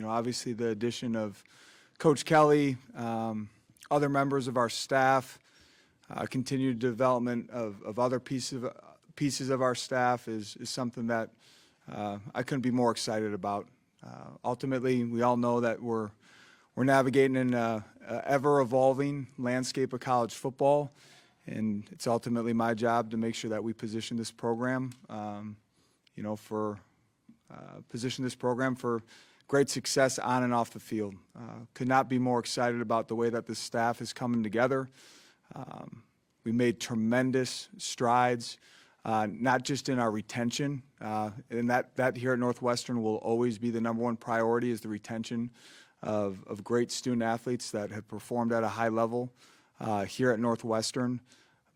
Obviously the addition of Coach Kelly, other members of our staff, continued development of other pieces of our staff is something that I couldn't be more excited about. Ultimately, we all know that we're navigating in a ever-evolving landscape of college football, and it's ultimately my job to make sure that we position this program, for great success on and off the field. Could not be more excited about the way that this staff is coming together. We made tremendous strides, not just in our retention, and that here at Northwestern will always be the number one priority, is the retention of great student athletes that have performed at a high level here at Northwestern.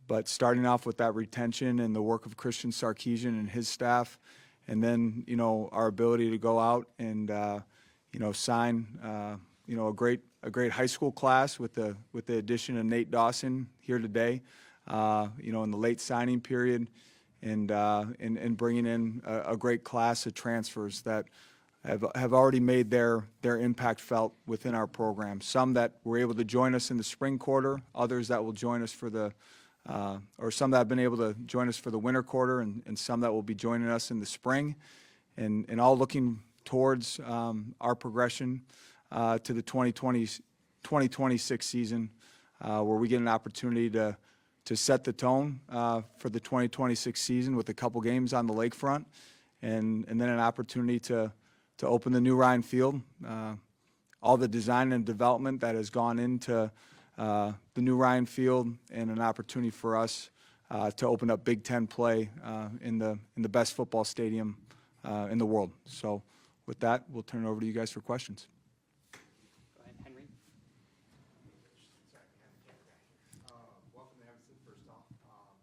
But starting off with that retention and the work of Christian Sarkisian and his staff, and then our ability to go out and sign a great high school class with the addition of Nate Dawson here today, in the late signing period, and bringing in a great class of transfers that have already made their impact felt within our program. Some that were able to join us in the spring quarter, others that will join us for some that have been able to join us for the winter quarter, and some that will be joining us in the spring, and all looking towards our progression to the 2026 season, where we get an opportunity to set the tone for the 2026 season with a couple games on the lakefront, and then an opportunity to open the new Ryan Field. All the design and development that has gone into the new Ryan Field, and an opportunity for us to open up Big Ten play in the best football stadium in the world. So with that, we'll turn it over to you guys for questions. Go ahead, Henry. Welcome to Evanston, first off.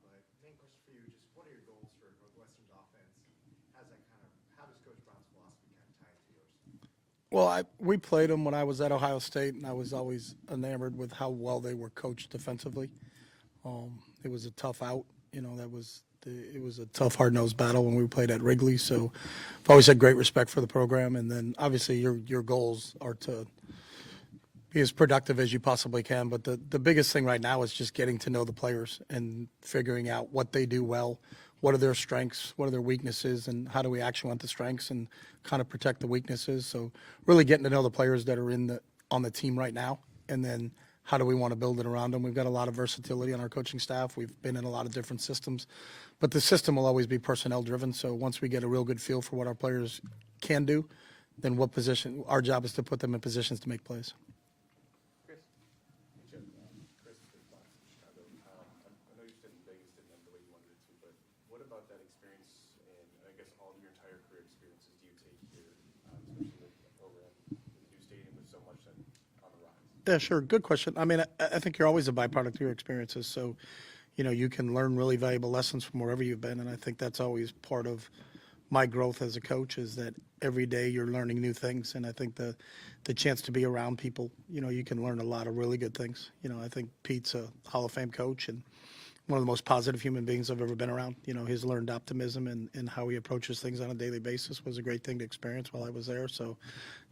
But main question for you, just what are your goals for Northwestern's offense? How does Coach Brown's philosophy kind of tie into yours? Well, we played them when I was at Ohio State, and I was always enamored with how well they were coached defensively. It was a tough out. It was a tough, hard-nosed battle when we played at Wrigley. So I've always had great respect for the program. And then obviously your goals are to be as productive as you possibly can. But the biggest thing right now is just getting to know the players and figuring out what they do well, what are their strengths, what are their weaknesses, and how do we accent the strengths and kind of protect the weaknesses. So really getting to know the players that are on the team right now, and then how do we want to build it around them. We've got a lot of versatility on our coaching staff. We've been in a lot of different systems, but the system will always be personnel driven. So once we get a real good feel for what our players can do, then our job is to put them in positions to make plays. Chris. Chris, Chicago. I know you said Vegas didn't end the way you wanted it to, but what about that experience, and I guess all your entire career experiences, do you take here, especially with the program, with the new stadium, with so much on the rise? Yeah, sure. Good question. I mean, I think you're always a byproduct of your experiences. So, you can learn really valuable lessons from wherever you've been. And I think that's always part of my growth as a coach, is that every day you're learning new things. And I think the chance to be around people, you can learn a lot of really good things. I think Pete's a Hall of Fame coach and one of the most positive human beings I've ever been around. His learned optimism and how he approaches things on a daily basis was a great thing to experience while I was there. So,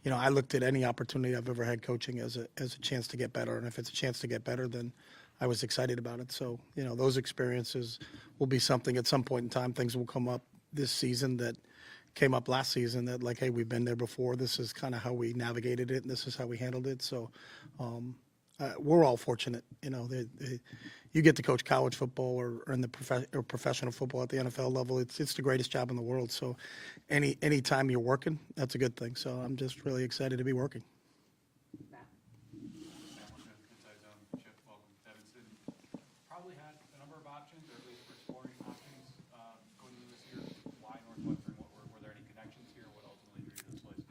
I looked at any opportunity I've ever had coaching as a chance to get better. And if it's a chance to get better, then I was excited about it. So, those experiences will be something at some point in time. Things will come up this season that came up last season that, like, hey, we've been there before. This is kind of how we navigated it, and this is how we handled it. So, we're all fortunate. You get to coach college football or in the professional football at the NFL level. It's the greatest job in the world. So any time you're working, that's a good thing. So I'm just really excited to be working. Matt. Chip, welcome to Evanston. Probably had a number of options, or at least were exploring options going into this year. Why Northwestern? Were there any connections here? What ultimately drew you to this place?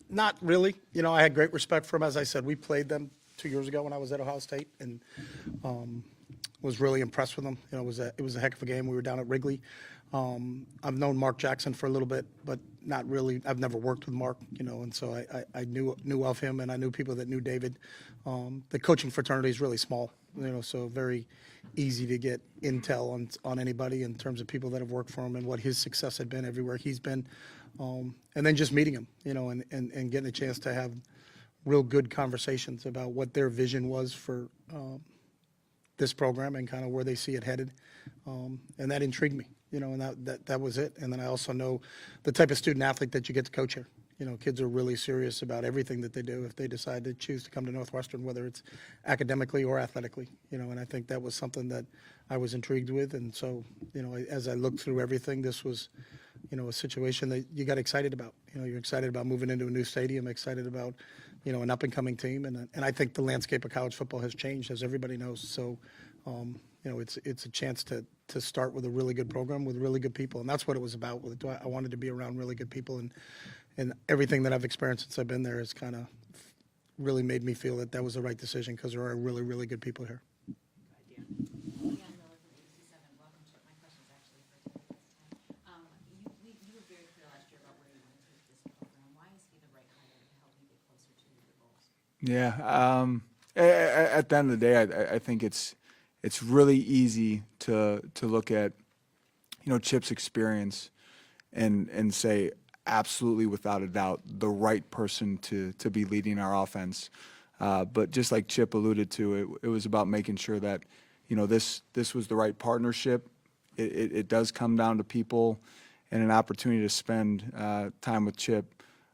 Not really. I had great respect for them. As I said, we played them 2 years ago when I was at Ohio State, and was really impressed with them. It was a heck of a game. We were down at Wrigley. I've known Mark Jackson for a little bit, but not really. I've never worked with Mark, and so I knew of him, and I knew people that knew David. The coaching fraternity is really small, so very easy to get intel on anybody in terms of people that have worked for him and what his success had been everywhere he's been. And then just meeting them, and getting a chance to have real good conversations about what their vision was for this program and kind of where they see it headed. And that intrigued me, and that was it. And then I also know the type of student athlete that you get to coach here. Kids are really serious about everything that they do if they decide to choose to come to Northwestern, whether it's academically or athletically, and I think that was something that I was intrigued with. And so, as I looked through everything, this was, a situation that you got excited about. You're excited about moving into a new stadium, excited about, an up-and-coming team. And I think the landscape of college football has changed, as everybody knows. So, it's a chance to start with a really good program with really good people. And that's what it was about. I wanted to be around really good people. And everything that I've experienced since I've been there has kind of really made me feel that was the right decision because there are really, really good people here. Dan. Leanne Miller from ABC7. Welcome, Chip. My question is actually for Ted this time. You were very clear last year about where you want to take this program. Why is he the right hire to help you get closer to your goals? Yeah. At the end of the day, I think it's really easy to look at, Chip's experience and say, absolutely, without a doubt, the right person to be leading our offense. But just like Chip alluded to, it was about making sure that, this was the right partnership. It does come down to people and an opportunity to spend time with Chip.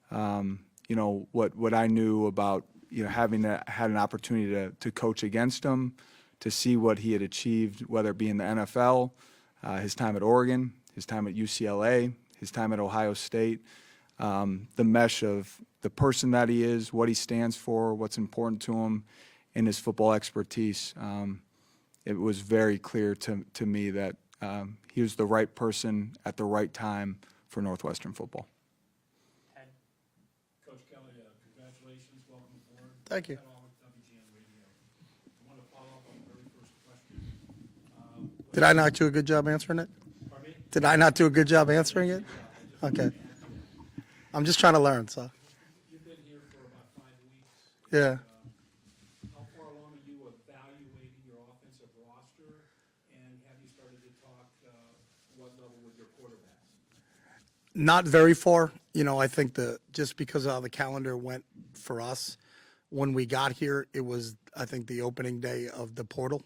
What I knew about, having had an opportunity to coach against him, to see what he had achieved, whether it be in the NFL, his time at Oregon, his time at UCLA, his time at Ohio State, the mesh of the person that he is, what he stands for, what's important to him, and his football expertise. It was very clear to me that he was the right person at the right time for Northwestern football. Ted. Coach Kelly, congratulations, welcome aboard. Thank you. Ted All with WGN Radio. I want to follow up on the very first question. Did I not do a good job answering it? Pardon me? Did I not do a good job answering it? Okay. I'm just trying to learn, so. You've been here for about 5 weeks. Yeah. How far along are you evaluating your offensive roster? And have you started to talk what level with your quarterbacks? Not very far. I think just because of how the calendar went for us, when we got here, it was, I think, the opening day of the portal.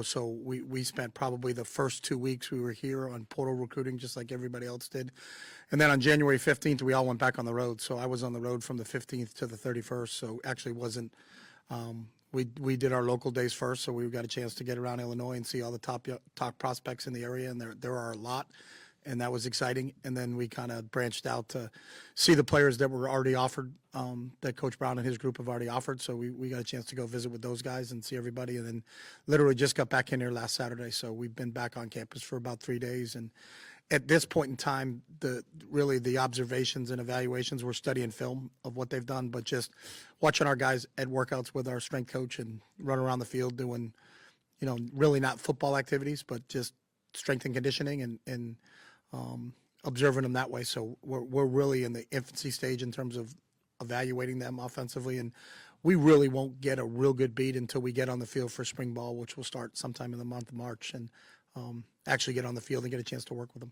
So we spent probably the first 2 weeks we were here on portal recruiting, just like everybody else did. And then on January 15th, we all went back on the road. So I was on the road from the 15th to the 31st. So actually wasn't, we did our local days first. So we got a chance to get around Illinois and see all the top prospects in the area. And there are a lot. And that was exciting. And then we kind of branched out to see the players that were already offered, that Coach Brown and his group have already offered. So we got a chance to go visit with those guys and see everybody. And then literally just got back in here last Saturday. So we've been back on campus for about 3 days. And at this point in time, the observations and evaluations, we're studying film of what they've done, but just watching our guys at workouts with our strength coach and run around the field doing, really not football activities, but just strength and conditioning and observing them that way. So we're really in the infancy stage in terms of evaluating them offensively, and we really won't get a real good beat until we get on the field for spring ball, which will start sometime in the month of March, and actually get on the field and get a chance to work with them.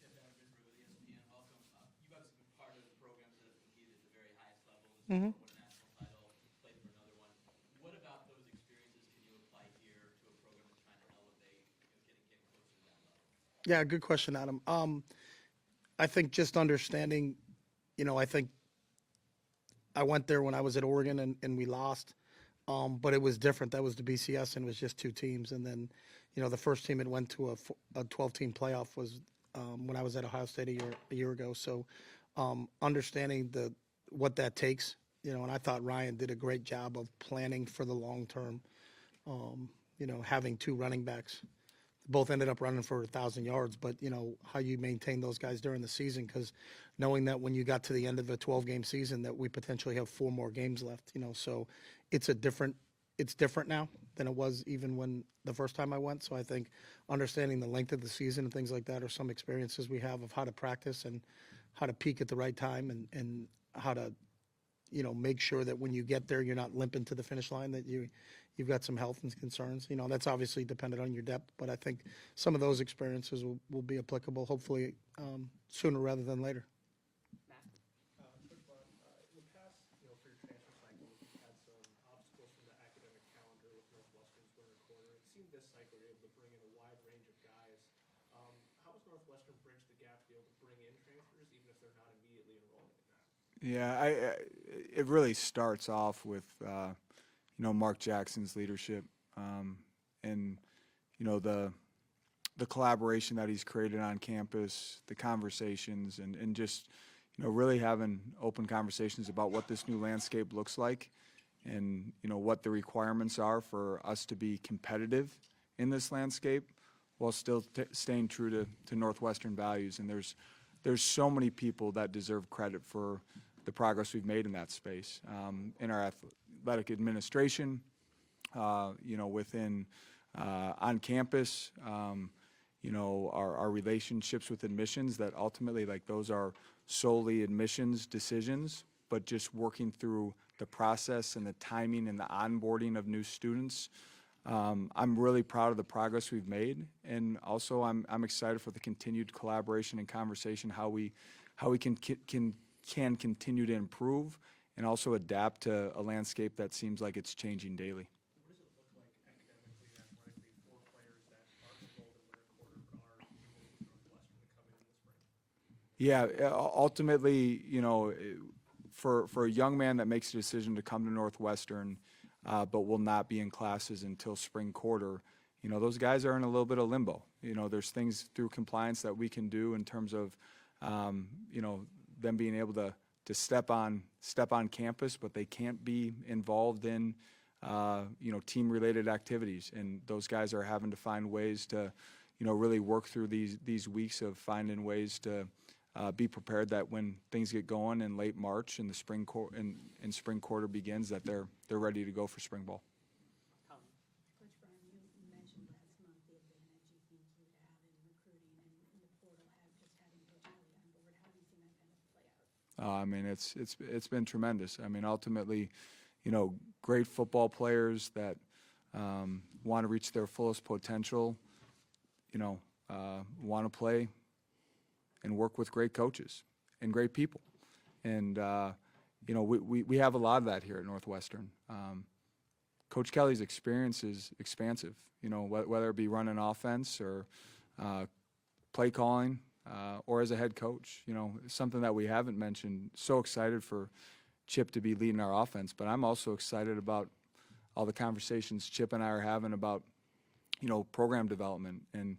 Chip Adams with ESPN, welcome. You guys have been part of the programs that have competed at the very highest level. Won a national title, played for another one. What about those experiences can you apply here to a program that's trying to elevate, get closer to that level? Yeah, good question, Adam. I think just understanding, I think I went there when I was at Oregon and we lost, but it was different. That was the BCS and it was just 2 teams. And then, the first team that went to a 12-team playoff was when I was at Ohio State a year ago. So understanding what that takes, and I thought Ryan did a great job of planning for the long term, having 2 running backs. Both ended up running for 1,000 yards, but how you maintain those guys during the season, because knowing that when you got to the end of a 12-game season that we potentially have 4 more games left, so it's different now than it was even when the first time I went. So I think understanding the length of the season and things like that are some experiences we have of how to practice and how to peak at the right time and how to make sure that when you get there, you're not limping to the finish line, that you you've got some health concerns. You know, that's obviously dependent on your depth, but I think some of those experiences will be applicable, hopefully sooner rather than later. Matt? Coach Bob, in the past, for your transfer cycle, you've had some obstacles from the academic calendar with Northwestern's winter quarter. It seemed this cycle you're able to bring in a wide range of guys. How has Northwestern bridged the gap to be able to bring in transfers, even if they're not immediately enrolling in that? Yeah, it really starts off with, Mark Jackson's leadership, and, the collaboration that he's created on campus, the conversations, and just, really having open conversations about what this new landscape looks like and, what the requirements are for us to be competitive in this landscape while still staying true to Northwestern values. And there's so many people that deserve credit for the progress we've made in that space, in our athletic administration, within on campus, our relationships with admissions, that ultimately, like, those are solely admissions decisions, but just working through the process and the timing and the onboarding of new students. I'm really proud of the progress we've made, and also I'm excited for the continued collaboration and conversation, how we can continue to improve and also adapt to a landscape that seems like it's changing daily. What does it look like academically and athletically for players that are enrolled in winter quarter but are enrolled with Northwestern to come in the spring? Yeah, ultimately, for a young man that makes a decision to come to Northwestern, but will not be in classes until spring quarter, those guys are in a little bit of limbo. There's things through compliance that we can do in terms of, them being able to step on campus, but they can't be involved in, team-related activities. And those guys are having to find ways to, really work through these weeks of finding ways to be prepared that when things get going in late March and the spring quarter begins, that they're ready to go for spring ball. Colleen? Coach Brown, you mentioned last month the advantage you think you would have in recruiting and in the portal, just having Coach Kelly on board. How have you seen that kind of play out? I mean, it's been tremendous. I mean, ultimately, great football players that want to reach their fullest potential, want to play and work with great coaches and great people. And, we have a lot of that here at Northwestern. Coach Kelly's experience is expansive, whether it be running offense or play calling, or as a head coach, something that we haven't mentioned. So excited for Chip to be leading our offense, but I'm also excited about all the conversations Chip and I are having about, program development. And,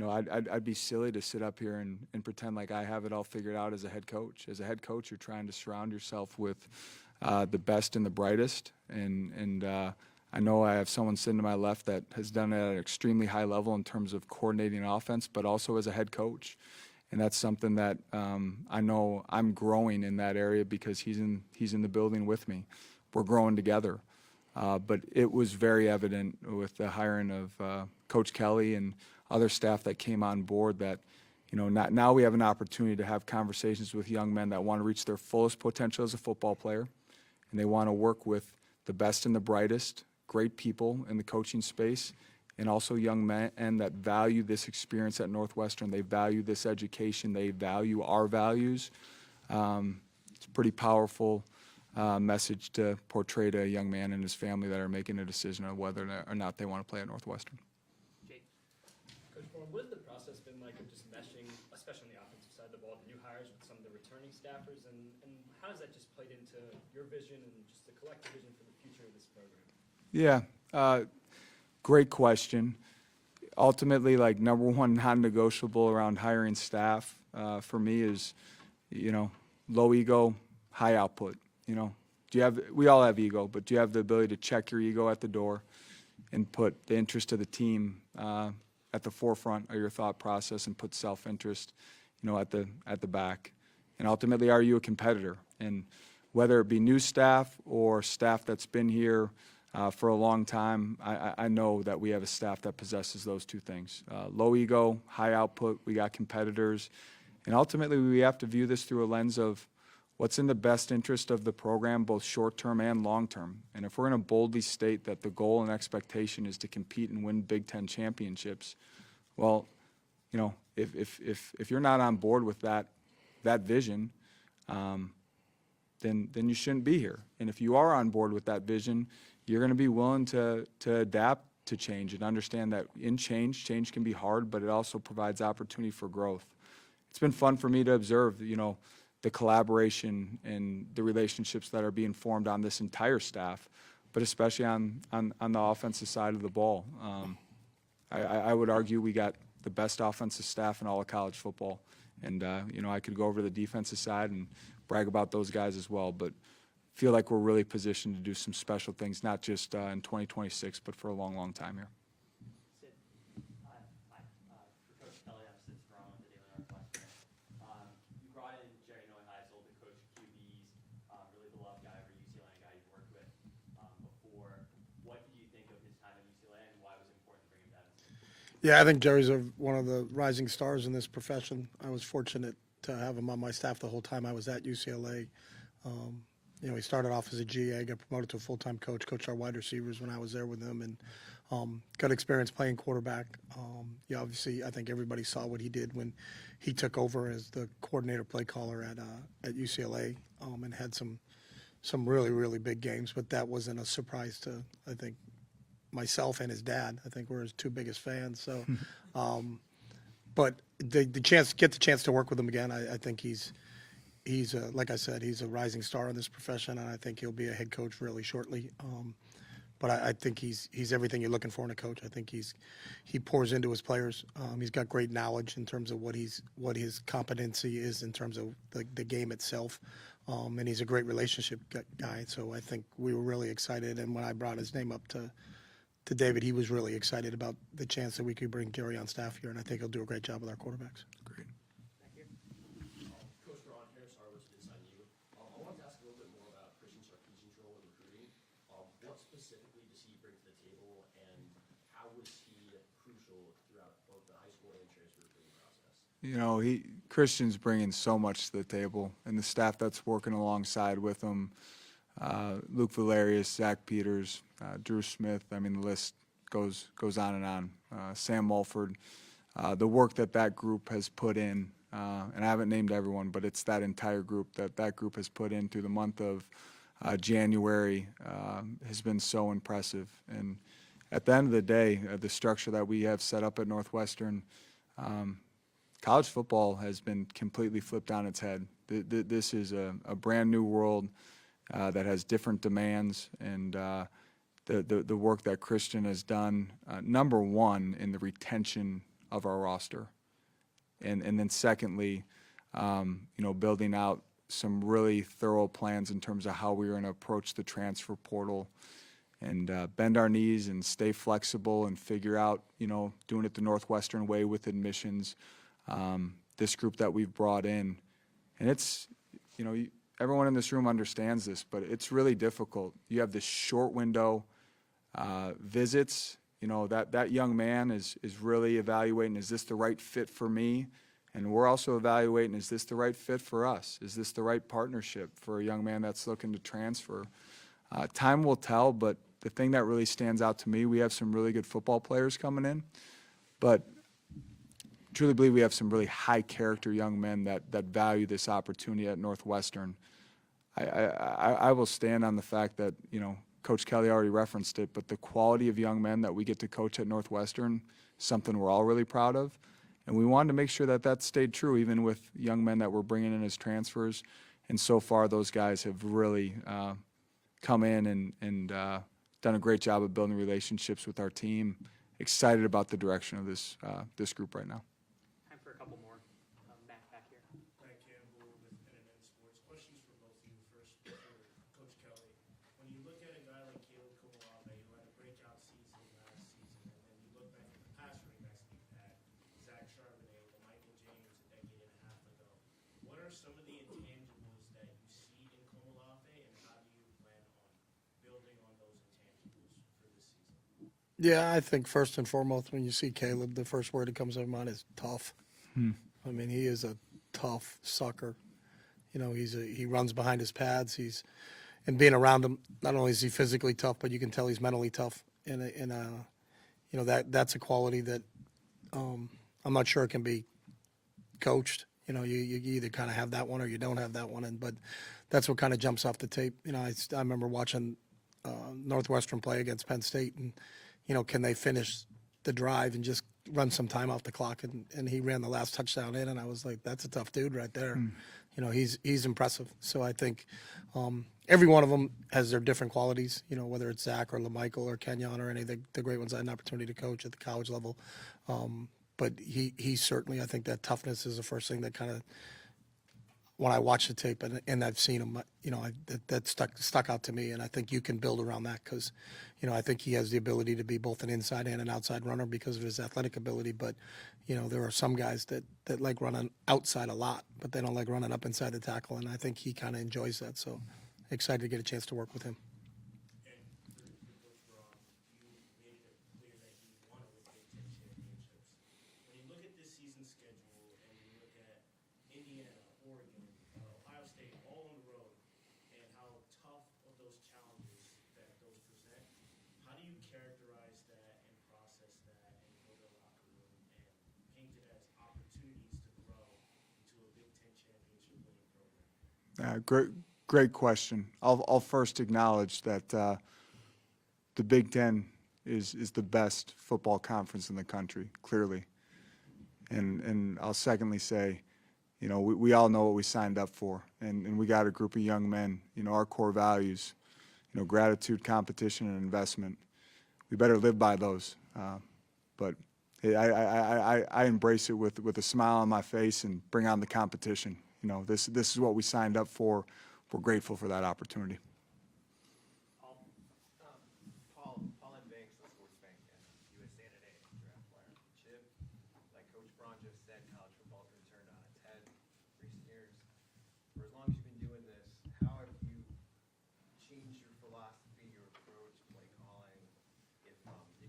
I'd be silly to sit up here and pretend like I have it all figured out as a head coach. As a head coach, you're trying to surround yourself with the best and the brightest. And I know I have someone sitting to my left that has done it at an extremely high level in terms of coordinating offense, but also as a head coach. And that's something that I know I'm growing in that area because he's in the building with me. We're growing together. But it was very evident with the hiring of Coach Kelly and other staff that came on board that, now we have an opportunity to have conversations with young men that want to reach their fullest potential as a football player, and they want to work with the best and the brightest, great people in the coaching space, and also young men that value this experience at Northwestern. They value this education. They value our values. It's a pretty powerful message to portray to a young man and his family that are making a decision on whether or not they want to play at Northwestern. Jake? Coach Bourne, what has the process been like of just meshing, especially on the offensive side of the ball, the new hires with some of the returning staffers, and how has that just played into your vision and just the collective vision for the future of this program? Yeah, great question. Ultimately, like, number one non-negotiable around hiring staff for me is, low ego, high output. We all have ego, but do you have the ability to check your ego at the door and put the interest of the team at the forefront of your thought process and put self-interest, at the back? And ultimately, are you a competitor? And whether it be new staff or staff that's been here for a long time, I know that we have a staff that possesses those two things. Low ego, high output, we got competitors. And ultimately, we have to view this through a lens of what's in the best interest of the program, both short-term and long-term. And if we're going to boldly state that the goal and expectation is to compete and win Big Ten championships, well, you know, if you're not on board with that vision, then you shouldn't be here. And if you are on board with that vision, you're going to be willing to adapt to change and understand that in change can be hard, but it also provides opportunity for growth. It's been fun for me to observe, you know, the collaboration and the relationships that are being formed on this entire staff, but especially on the offensive side of the ball. I would argue we got the best offensive staff in all of college football. And, you know, I could go over to the defensive side and brag about those guys as well, but feel like we're really positioned to do some special things, not just in 2026, but for a long, long time here. Sid. Hi. For Coach Kelly, I'm Sid Strong with the Daily Northwestern. You brought in Jerry Neuheisel to coach QBs, really beloved guy over UCLA, a guy you've worked with before. What did you think of his time at UCLA, and why was it important to bring him down? Yeah, I think Jerry's one of the rising stars in this profession. I was fortunate to have him on my staff the whole time I was at UCLA. You know, he started off as a GA, got promoted to a full-time coach, coached our wide receivers when I was there with him, and got experience playing quarterback. Yeah, obviously, I think everybody saw what he did when he took over as the coordinator play caller at UCLA, and had some really, really big games. But that wasn't a surprise to, I think, myself and his dad. I think we're his two biggest fans. So, but the chance to work with him again, I think he's like I said, he's a rising star in this profession, and I think he'll be a head coach really shortly. But I think he's everything you're looking for in a coach. I think he pours into his players. He's got great knowledge in terms of what his competency is in terms of the game itself, and he's a great relationship guy. So I think we were really excited, and when I brought his name up to David, he was really excited about the chance that we could bring Gary on staff here, and I think he'll do a great job with our quarterbacks. Great. Coach Ron, Harris Harvest is on you. I wanted to ask a little bit more about Christian Sarkisian's role in recruiting. What specifically does he bring to the table, and how was he crucial throughout both the high school and transfer recruiting process? You know, Christian's bringing so much to the table, and the staff that's working alongside with him, Luke Valerius, Zach Peters, Drew Smith. I mean, the list goes on and on. Sam Mulford, the work that group has put in, and I haven't named everyone, but it's that entire group that group has put in through the month of January has been so impressive. And at the end of the day, the structure that we have set up at Northwestern, college football has been completely flipped on its head. This is a brand new world that has different demands, and the work that Christian has done, number one, in the retention of our roster, and then secondly, you know, building out some really thorough plans in terms of how we're going to approach the transfer portal and bend our knees and stay flexible and figure out, you know, doing it the Northwestern way with admissions. This group that we've brought in, and it's, you know, everyone in this room understands this, but it's really difficult. You have this short window visits. You know, that young man is really evaluating, is this the right fit for me? And we're also evaluating, is this the right fit for us? Is this the right partnership for a young man that's looking to transfer? Time will tell, but the thing that really stands out to me, we have some really good football players coming in, but truly believe we have some really high character young men that value this opportunity at Northwestern. I will stand on the fact that, you know, Coach Kelly already referenced it, but the quality of young men that we get to coach at Northwestern is something we're all really proud of. And we wanted to make sure that stayed true, even with young men that we're bringing in as transfers. And so far, those guys have really come in and done a great job of building relationships with our team. Excited about the direction of this group right now. Time for a couple more. Matt, back here. Matt Campbell with NMN Sports. Questions for both of you. First, for Coach Kelly. When you look at a guy like Caleb Kumalabe, who had a breakout season last season, and you look back at the past running backs that you've had, Zach Charbonnet, Michael James a decade and a half ago, what are some of the intangibles that you see in Kumalabe, and how do you plan on building on those intangibles for this season? Yeah, I think first and foremost, when you see Caleb, the first word that comes to mind is tough. I mean, he is a tough sucker. You know, he runs behind his pads. And being around him, not only is he physically tough, but you can tell he's mentally tough. You know, that's a quality that I'm not sure it can be coached. You know, you either kind of have that one or you don't have that one. But that's what kind of jumps off the tape. You know, I remember watching Northwestern play against Penn State, and you know, can they finish the drive and just run some time off the clock? And he ran the last touchdown in, and I was like, that's a tough dude right there. You know, he's impressive. So I think every one of them has their different qualities. You know, whether it's Zach or LaMichael or Kenyon or any of the great ones I had an opportunity to coach at the college level. But he certainly, I think that toughness is the first thing that kind of, when I watch the tape and I've seen him, you know, that stuck out to me. And I think you can build around that because, you know, I think he has the ability to be both an inside and an outside runner because of his athletic ability. But, you know, there are some guys that like running outside a lot, but they don't like running up inside the tackle. And I think he kind of enjoys that. So excited to get a chance to work with him. And for Coach Braun, you made it clear that you want to win Big Ten championships. When you look at this season's schedule and you look at Indiana, Oregon, Ohio State, all on the road, and how tough of those challenges that those present, how do you characterize that and process that and go to the locker room and paint it as opportunities to grow into a Big Ten championship winning program? Great question. I'll first acknowledge that the Big Ten is the best football conference in the country, clearly. And I'll secondly say, you know, we all know what we signed up for, and we got a group of young men. You know, our core values, you know, gratitude, competition, and investment. We better live by those. But hey, I embrace it with a smile on my face and bring on the competition. You know, this is what we signed up for. We're grateful for that opportunity. Paul Banks of Sports Bank and USA Today draft wire. Chip, like Coach Braun just said, college football has been turned on its head in recent years. For as long as you've been doing this, how have you changed your philosophy, your approach, play calling, if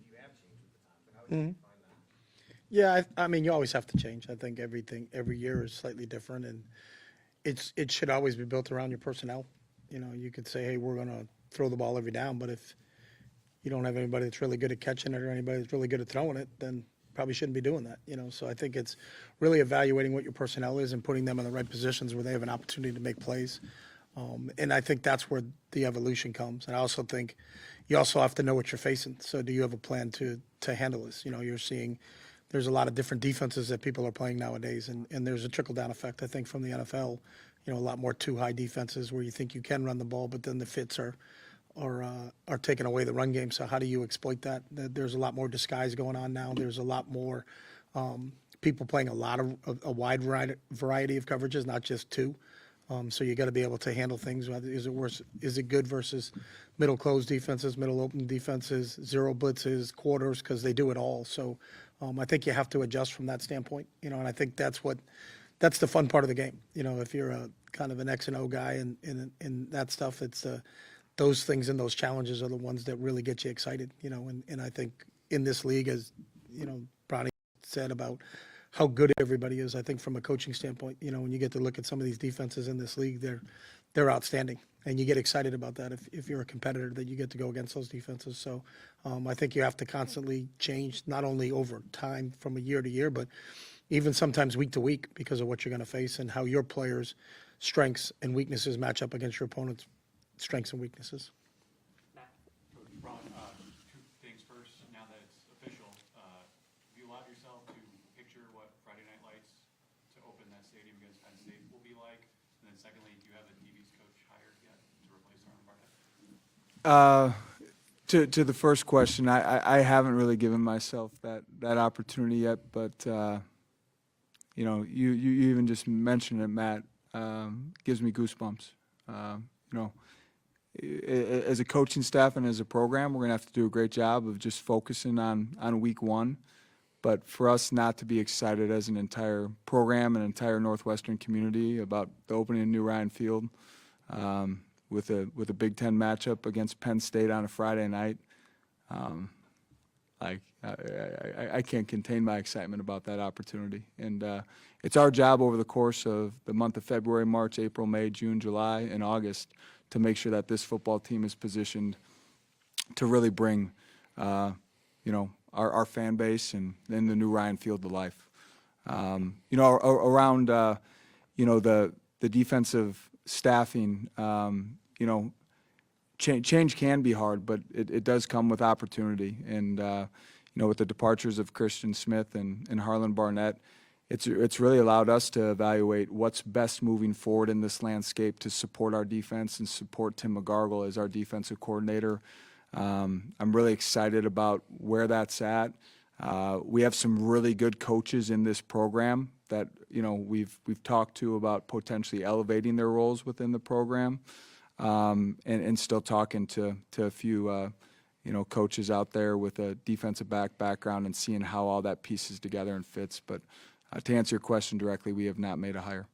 you have changed with the times? Like, how would you define that? Yeah, I mean, you always have to change. I think every year is slightly different, and it should always be built around your personnel. You know, you could say, hey, we're going to throw the ball every down, but if you don't have anybody that's really good at catching it or anybody that's really good at throwing it, then probably shouldn't be doing that. You know, so I think it's really evaluating what your personnel is and putting them in the right positions where they have an opportunity to make plays. And I think that's where the evolution comes. And I also think you also have to know what you're facing. So do you have a plan to handle this? You know, you're seeing there's a lot of different defenses that people are playing nowadays, and there's a trickle-down effect, I think, from the NFL. You know, a lot more too-high defenses where you think you can run the ball, but then the fits are taking away the run game. So how do you exploit that? There's a lot more disguise going on now. There's a lot more people playing a wide variety of coverages, not just two. So you got to be able to handle things. Is it good versus middle closed defenses, middle open defenses, zero blitzes, quarters, because they do it all. So I think you have to adjust from that standpoint, you know, and I think that's the fun part of the game. You know, if you're a kind of an X and O guy and that stuff, it's those things and those challenges are the ones that really get you excited, you know, and I think in this league, as, you know, Bronny said about how good everybody is, I think from a coaching standpoint, you know, when you get to look at some of these defenses in this league, they're outstanding. And you get excited about that if you're a competitor that you get to go against those defenses. So I think you have to constantly change, not only over time from a year to year, but even sometimes week to week because of what you're going to face and how your players' strengths and weaknesses match up against your opponent's strengths and weaknesses. Coach Braun, two things first. Now that it's official, have you allowed yourself to picture what Friday Night Lights to open that stadium against Penn State will be like? And then secondly, do you have a DB's coach hired yet to replace Arnold Barnett? To the first question, I haven't really given myself that opportunity yet, but you know, you even just mentioned it, Matt. Gives me goosebumps. You know, as a coaching staff and as a program, we're gonna have to do a great job of just focusing on week one. But for us not to be excited as an entire program and entire Northwestern community about the opening of New Ryan Field, with a Big Ten matchup against Penn State on a Friday night, Like, I can't contain my excitement about that opportunity. And it's our job over the course of the month of February, March, April, May, June, July, and August to make sure that this football team is positioned to really bring, our fan base and then the new Ryan Field to life. Around, the defensive staffing, change can be hard, but it does come with opportunity. And, with the departures of Christian Smith and Harlan Barnett, it's really allowed us to evaluate what's best moving forward in this landscape to support our defense and support Tim McGargle as our defensive coordinator. I'm really excited about where that's at. We have some really good coaches in this program that, we've talked to about potentially elevating their roles within the program. And still talking to a few, coaches out there with a defensive background and seeing how all that pieces together and fits. But to answer your question directly, we have not made a hire.